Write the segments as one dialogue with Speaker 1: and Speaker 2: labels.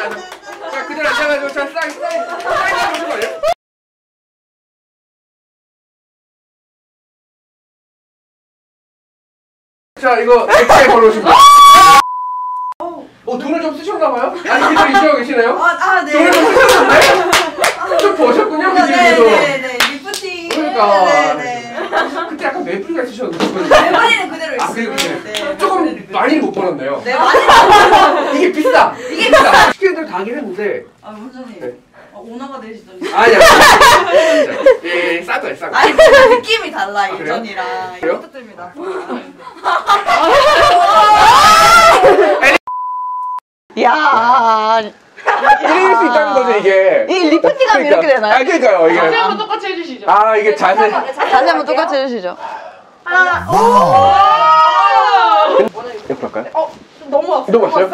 Speaker 1: 자, 그대로 앉아가지고 자, 사인 해보는 거예요. 자, 이거 엑스에 걸어오신 거. 돈을 좀 쓰셨나봐요? 아니, 그대로 이쪽에 계시나요?
Speaker 2: 네.
Speaker 1: 돈을 좀 쓰셨는데? 좀 버셨군요, 그 집에도.
Speaker 2: 네네네. 리프팅.
Speaker 1: 그러니까.
Speaker 2: 네네.
Speaker 1: 그때 약간 매불이가 쓰셨는데.
Speaker 2: 매번에는 그대로 있어요.
Speaker 1: 그래요?
Speaker 2: 네.
Speaker 1: 조금 많이 못 벌었네요.
Speaker 2: 네, 많이.
Speaker 1: 이게 비싸. 이게 비싸. 시키는 대로 다 하긴 했는데.
Speaker 2: 원장님.
Speaker 1: 네.
Speaker 2: 오너가 되시더니.
Speaker 1: 아니야. 예, 싸죠, 싸죠.
Speaker 2: 아니, 느낌이 달라, 예전이랑.
Speaker 1: 그래요?
Speaker 2: 부탁드립니다.
Speaker 3: 야,
Speaker 1: 이럴 수 있다는 거죠, 이게.
Speaker 3: 이 리프팅하면 이렇게 되나요?
Speaker 1: 아, 그러니까요, 이게.
Speaker 4: 자세 한번 똑같이 해주시죠.
Speaker 1: 아, 이게 자세.
Speaker 3: 다시 한번 똑같이 해주시죠.
Speaker 4: 하나.
Speaker 1: 이렇게 할까요?
Speaker 4: 너무 왔어.
Speaker 1: 너무 왔어요?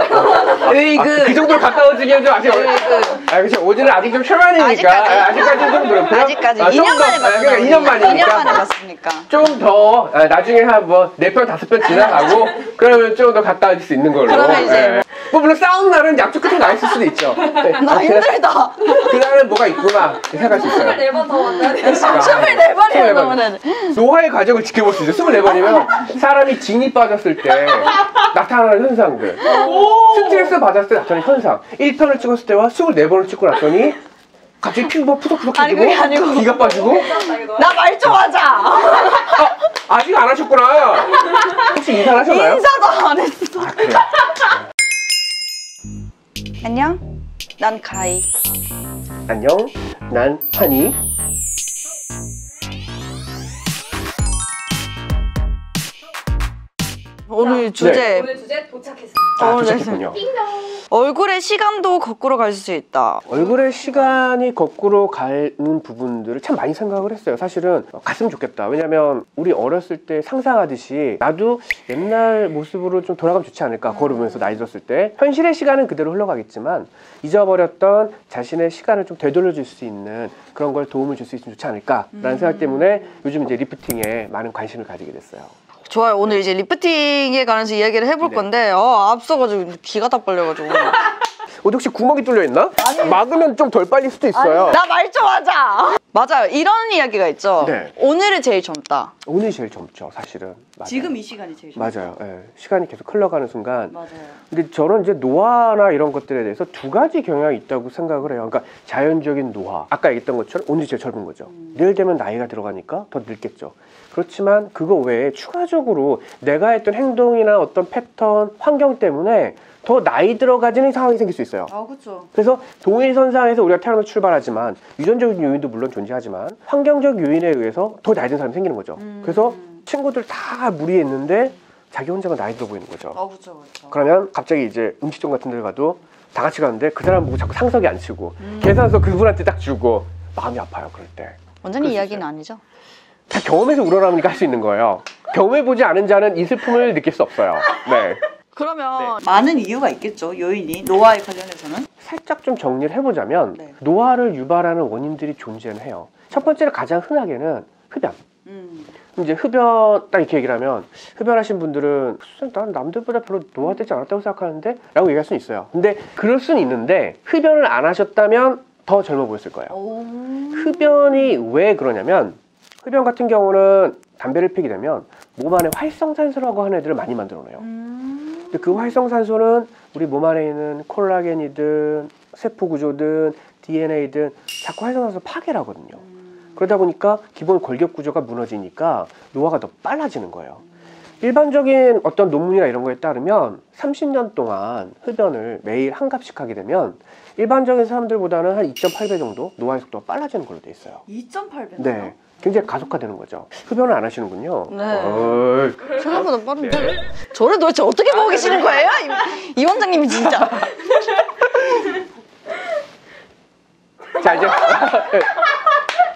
Speaker 1: 그 정도로 가까워지기엔 좀 아직 그쵸. 오지는 아직 좀 초반이니까. 아직까지는 좀 그렇고요.
Speaker 3: 아직까지
Speaker 1: 좀
Speaker 3: 2년 만에
Speaker 1: 그러니까
Speaker 3: 봤어요.
Speaker 1: 2년 만이니까.
Speaker 3: 2년 만에 봤으니까.
Speaker 1: 좀 더 나중에 한 뭐 4편, 5편 지나가고 그러면 좀 더 가까워질 수 있는 걸로.
Speaker 3: 그러면 이제
Speaker 1: 뭐 물론 싸우는 날은 양쪽 끝에 나 있을 수도 있죠.
Speaker 3: 나 힘들다.
Speaker 1: 그날은 뭐가 있구나 생각할 수 있어요.
Speaker 2: 24번 더 만나야 돼.
Speaker 3: 24번이나 넘으면
Speaker 1: 노화의 과정을 지켜볼 수 있어요. 24번이면 사람이 진이 빠졌을 때 나타나는 현상들, 스트레스 받았을 때 나타나는 현상. 1편을 찍었을 때와 24번을 찍고 났더니 갑자기 피부가 푸석푸석해지고
Speaker 3: 아니, 그게 아니고.
Speaker 1: 기가 빠지고.
Speaker 3: 나 말 좀 하자.
Speaker 1: 아직 안 하셨구나. 혹시 인사를 하셨나요?
Speaker 3: 인사도 안 했어.
Speaker 1: 아, 그래요?
Speaker 3: 안녕, 난 가이.
Speaker 1: 안녕, 난 환희.
Speaker 3: 오늘 주제
Speaker 2: 오늘 주제 도착했습니다.
Speaker 1: 도착했군요.
Speaker 3: 얼굴의 시간도 거꾸로 갈 수 있다.
Speaker 1: 얼굴의 시간이 거꾸로 가는 부분들을 참 많이 생각을 했어요. 사실은 갔으면 좋겠다. 왜냐면 우리 어렸을 때 상상하듯이 나도 옛날 모습으로 좀 돌아가면 좋지 않을까. 걸으면서 나이 들었을 때 현실의 시간은 그대로 흘러가겠지만 잊어버렸던 자신의 시간을 좀 되돌려줄 수 있는 그런 걸 도움을 줄 수 있으면 좋지 않을까라는 생각 때문에 요즘 이제 리프팅에 많은 관심을 가지게 됐어요.
Speaker 3: 좋아요. 오늘 이제 리프팅에 관해서 이야기를 해볼 건데 앞서가지고 기가 다 빨려가지고.
Speaker 1: 어디 혹시 구멍이 뚫려 있나? 막으면 좀 덜 빨릴 수도 있어요.
Speaker 3: 나 말 좀 하자. 맞아요. 이런 이야기가 있죠.
Speaker 1: 네.
Speaker 3: 오늘은 제일 젊다.
Speaker 1: 오늘이 제일 젊죠, 사실은. 맞아요.
Speaker 2: 지금 이 시간이 제일 좋아요.
Speaker 1: 맞아요. 예. 시간이 계속 흘러가는 순간.
Speaker 2: 맞아요.
Speaker 1: 근데 저는 이제 노화나 이런 것들에 대해서 두 가지 경향이 있다고 생각을 해요. 그러니까 자연적인 노화. 아까 얘기했던 것처럼 오늘이 제일 젊은 거죠. 내일 되면 나이가 들어가니까 더 늙겠죠. 그렇지만 그거 외에 추가적으로 내가 했던 행동이나 어떤 패턴, 환경 때문에 더 나이 들어가지는 상황이 생길 수 있어요.
Speaker 2: 그렇죠.
Speaker 1: 그래서 동일선상에서 우리가 태어나서 출발하지만 유전적인 요인도 물론 존재하지만 환경적 요인에 의해서 더 나이 든 사람이 생기는 거죠. 그래서 친구들 다 무리했는데 자기 혼자만 나이 들어 보이는 거죠.
Speaker 2: 그렇죠.
Speaker 1: 그러면 갑자기 이제 음식점 같은 데 가도 다 같이 가는데 그 사람 보고 자꾸 상석이 안 치고 계산서 그분한테 딱 주고 마음이 아파요. 그럴 때.
Speaker 3: 완전히 이야기는 아니죠.
Speaker 1: 다 경험해서 우러나오니까 할 수 있는 거예요. 경험해보지 않은 자는 이 슬픔을 느낄 수 없어요. 네.
Speaker 3: 그러면
Speaker 2: 많은 이유가 있겠죠. 요인이 노화에 관련해서는.
Speaker 1: 살짝 좀 정리를 해보자면
Speaker 2: 네.
Speaker 1: 노화를 유발하는 원인들이 존재는 해요. 첫 번째로 가장 흔하게는 흡연. 이제 흡연 딱 이렇게 얘기를 하면 흡연하신 분들은 난 남들보다 별로 노화되지 않았다고 생각하는데 라고 얘기할 수는 있어요. 근데 그럴 수는 있는데 흡연을 안 하셨다면 더 젊어 보였을 거예요. 흡연이 왜 그러냐면 흡연 같은 경우는 담배를 피게 되면 몸 안에 활성산소라고 하는 애들을 많이 만들어내요. 근데 그 활성산소는 우리 몸 안에 있는 콜라겐이든 세포구조든 DNA든 자꾸 활성산소 파괴를 하거든요. 그러다 보니까 기본 골격구조가 무너지니까 노화가 더 빨라지는 거예요. 일반적인 어떤 논문이나 이런 거에 따르면 30년 동안 흡연을 매일 한 갑씩 하게 되면 일반적인 사람들보다는 한 2.8배 정도 노화의 속도가 빨라지는 걸로 돼 있어요.
Speaker 2: 2.8배?
Speaker 1: 네. 굉장히 가속화되는 거죠. 흡연을 안 하시는군요.
Speaker 3: 네. 생각보다 빠른데? 저를 도대체 어떻게 보고 계시는 거예요? 이 원장님이 진짜.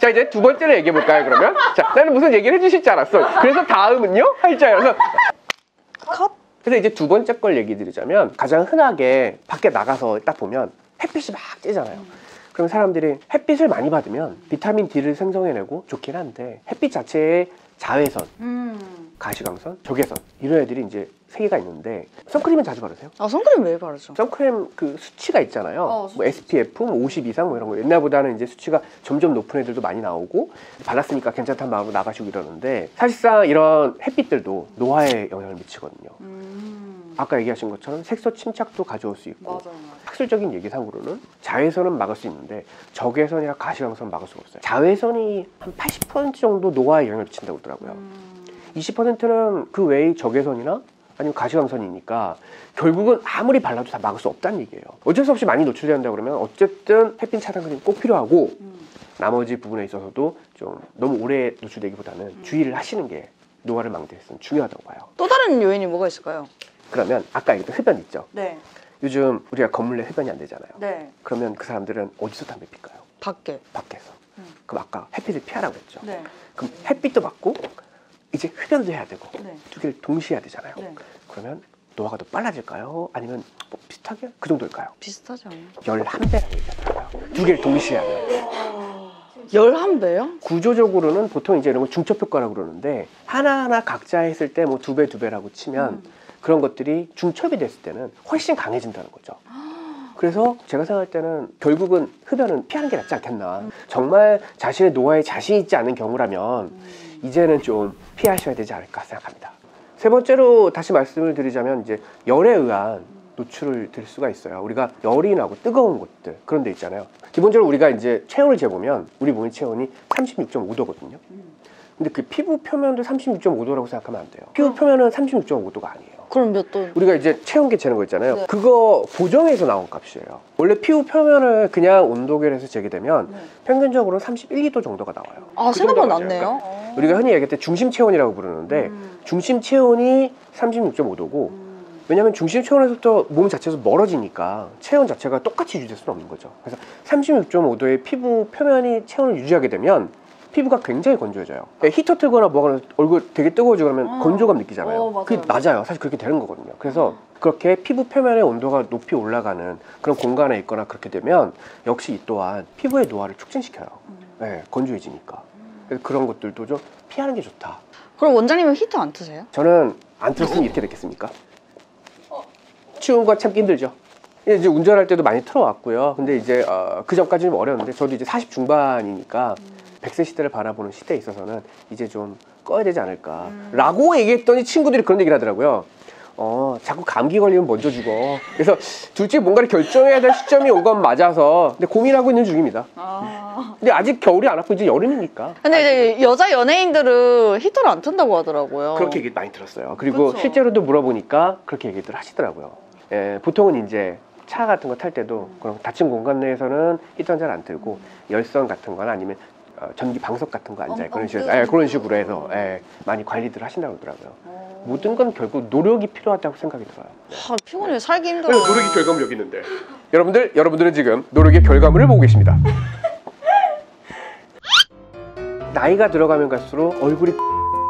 Speaker 1: 자 이제 두 번째로 얘기해 볼까요 그러면? 자 나는 무슨 얘기를 해주실 줄 알았어. 그래서 다음은요? 할 줄 알아서
Speaker 3: 컷?
Speaker 1: 그래서 이제 두 번째 걸 얘기 드리자면 가장 흔하게 밖에 나가서 딱 보면 햇빛이 막 쬐잖아요. 그럼 사람들이 햇빛을 많이 받으면 비타민 D를 생성해내고 좋긴 한데 햇빛 자체의 자외선 가시광선, 적외선 이런 애들이 이제 3개가 있는데 선크림은 자주 바르세요?
Speaker 3: 아, 선크림 왜 바르죠?
Speaker 1: 선크림 그 수치가 있잖아요. 뭐 SPF 50 이상 뭐 이런 거 옛날보다는 이제 수치가 점점 높은 애들도 많이 나오고 발랐으니까 괜찮다는 마음으로 나가시고 이러는데 사실상 이런 햇빛들도 노화에 영향을 미치거든요. 아까 얘기하신 것처럼 색소 침착도 가져올 수 있고
Speaker 2: 맞아요.
Speaker 1: 학술적인 얘기상으로는 자외선은 막을 수 있는데 적외선이나 가시광선은 막을 수가 없어요. 자외선이 한 80% 정도 노화에 영향을 미친다고 그러더라고요. 20%는 그 외의 적외선이나 아니면 가시광선이니까 결국은 아무리 발라도 다 막을 수 없다는 얘기예요. 어쩔 수 없이 많이 노출된다 그러면 어쨌든 햇빛 차단 크림 꼭 필요하고 나머지 부분에 있어서도 좀 너무 오래 노출되기보다는 주의를 하시는 게 노화를 막는 데 있어서는 중요하다고 봐요.
Speaker 3: 또 다른 요인이 뭐가 있을까요?
Speaker 1: 그러면 아까 얘기했던 흡연 있죠.
Speaker 2: 네.
Speaker 1: 요즘 우리가 건물 내 흡연이 안 되잖아요.
Speaker 2: 네.
Speaker 1: 그러면 그 사람들은 어디서 담배 필까요?
Speaker 3: 밖에.
Speaker 1: 밖에서. 그럼 아까 햇빛을 피하라고 했죠.
Speaker 2: 네.
Speaker 1: 그럼 햇빛도 맞고 이제 흡연도 해야 되고
Speaker 2: 네.
Speaker 1: 두 개를 동시에 해야 되잖아요.
Speaker 2: 네.
Speaker 1: 그러면 노화가 더 빨라질까요? 아니면 뭐 비슷하게? 그 정도일까요?
Speaker 3: 비슷하지 않나요?
Speaker 1: 11배라고 얘기하더라고요. 두 개를 동시에 하면.
Speaker 3: 11배요?
Speaker 1: 구조적으로는 보통 이제 이런 걸 중첩효과라고 그러는데 하나하나 각자 했을 때 뭐 2배, 2배라고 치면 그런 것들이 중첩이 됐을 때는 훨씬 강해진다는 거죠. 그래서 제가 생각할 때는 결국은 흡연은 피하는 게 낫지 않겠나. 정말 자신의 노화에 자신 있지 않은 경우라면 이제는 좀 피하셔야 되지 않을까 생각합니다. 세 번째로 다시 말씀을 드리자면 이제 열에 의한 노출을 들 수가 있어요. 우리가 열이 나고 뜨거운 곳들 그런 데 있잖아요. 기본적으로 우리가 이제 체온을 재보면 우리 몸의 체온이 36.5도거든요. 근데 그 피부 표면도 36.5도라고 생각하면 안 돼요. 피부 표면은 36.5도가 아니에요.
Speaker 3: 그럼 몇 도?
Speaker 1: 우리가 이제 체온계 재는 거 있잖아요.
Speaker 3: 네.
Speaker 1: 그거 보정해서 나온 값이에요. 원래 피부 표면을 그냥 온도계로 해서 재게 되면 평균적으로 31, 2도 정도가 나와요.
Speaker 3: 아,
Speaker 1: 그
Speaker 3: 생각보다
Speaker 1: 정도가 맞아요.
Speaker 3: 낮네요.
Speaker 1: 그러니까 우리가 흔히 얘기할 때 중심 체온이라고 부르는데 중심 체온이 36.5도고 왜냐하면 중심 체온에서부터 몸 자체에서 멀어지니까 체온 자체가 똑같이 유지될 수는 없는 거죠. 그래서 36.5도의 피부 표면이 체온을 유지하게 되면 피부가 굉장히 건조해져요. 히터 틀거나 뭐거나 얼굴 되게 뜨거워지고 그러면 건조감 느끼잖아요.
Speaker 2: 맞아요.
Speaker 1: 그게 맞아요. 사실 그렇게 되는 거거든요. 그래서 그렇게 피부 표면의 온도가 높이 올라가는 그런 공간에 있거나 그렇게 되면 역시 이 또한 피부의 노화를 촉진시켜요. 네, 건조해지니까. 그래서 그런 것들도 좀 피하는 게 좋다.
Speaker 3: 그럼 원장님은 히터 안 트세요?
Speaker 1: 저는 안 틀었으면 이렇게 됐겠습니까? 추운 거 참기 힘들죠. 이제 운전할 때도 많이 틀어왔고요. 근데 이제 그 전까지는 어려웠는데 저도 이제 40 중반이니까 100세 시대를 바라보는 시대에 있어서는 이제 좀 꺼야 되지 않을까 라고 얘기했더니 친구들이 그런 얘기를 하더라고요. 자꾸 감기 걸리면 먼저 죽어. 그래서 둘 중에 뭔가를 결정해야 될 시점이 온 건 맞아서 근데 고민하고 있는 중입니다. 근데 아직 겨울이 안 왔고 이제 여름이니까.
Speaker 3: 근데 이제 여자 연예인들은 히터를 안 튼다고 하더라고요.
Speaker 1: 그렇게 얘기 많이 들었어요. 그리고
Speaker 2: 그쵸.
Speaker 1: 실제로도 물어보니까 그렇게 얘기들 하시더라고요. 보통은 이제 차 같은 거 탈 때도 그런 닫힌 공간 내에서는 히터는 잘 안 틀고 열선 같은 거나 아니면 전기 방석 같은 거 앉아 그런 식으로 그런 식으로 해서 많이 관리들 하신다고 그러더라고요. 모든 건 결국 노력이 필요하다고 생각이 들어요.
Speaker 3: 아, 피곤해. 살기 힘들어요.
Speaker 1: 노력이 결과물 여기 있는데 여러분들은 지금 노력의 결과물을 보고 계십니다. 나이가 들어가면 갈수록 얼굴이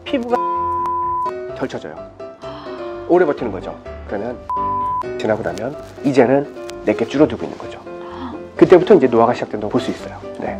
Speaker 1: 피부가 덜 쳐져요. 오래 버티는 거죠. 그러면 지나고 나면 이제는 내게 줄어들고 있는 거죠. 그때부터 이제 노화가 시작된다고 볼 수 있어요. 네.